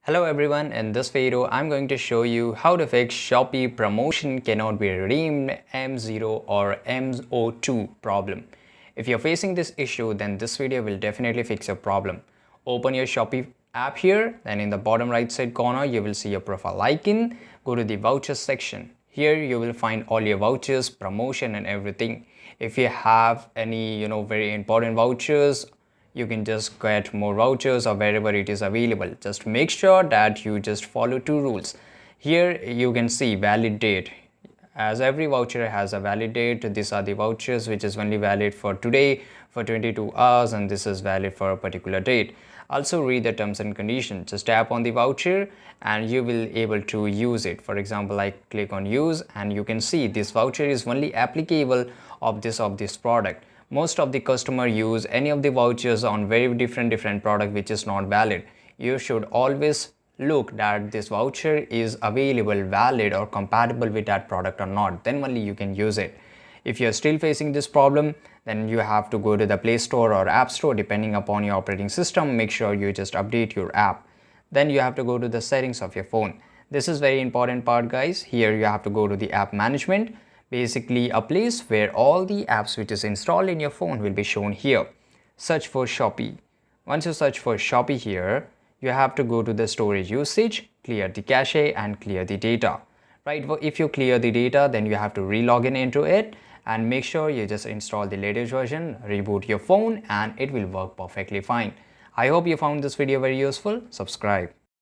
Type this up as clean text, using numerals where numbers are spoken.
Hello everyone, in this video I'm going to show you how to fix Shopee promotion cannot be redeemed M0 or M02 problem. If you're facing this issue, then this video will definitely fix your problem. Open your Shopee app here, then in the bottom right side corner you will see your profile icon. Go to the vouchers section. Here you will find all your vouchers, promotion and everything. If you have any very important vouchers, you can just get more vouchers or wherever it is available. Just make sure that you just follow two rules. Here you can see valid date. As every voucher has a valid date, these are the vouchers which is only valid for today for 22 hours, and this is valid for a particular date. Also read the terms and conditions. Just tap on the voucher and you will able to use it. For example, I click on use and you can see this voucher is only applicable of this product. Most of the customer use any of the vouchers on very different product which is not valid. You should always look that this voucher is available, valid or compatible with that product or not, then only you can use it. If you're still facing this problem, then you have to go to the Play Store or App Store depending upon your operating system. Make sure you just update your app. Then you have to go to the settings of your phone. This is very important part, guys. Here you have to go to the app management, basically a place where all the apps which is installed in your phone will be shown here. Search for Shopee. Once you search for Shopee here, you have to go to the storage usage, clear the cache and clear the data. Right, if you clear the data, then you have to re-login into it and make sure you just install the latest version, reboot your phone and it will work perfectly fine. I hope you found this video very useful. Subscribe.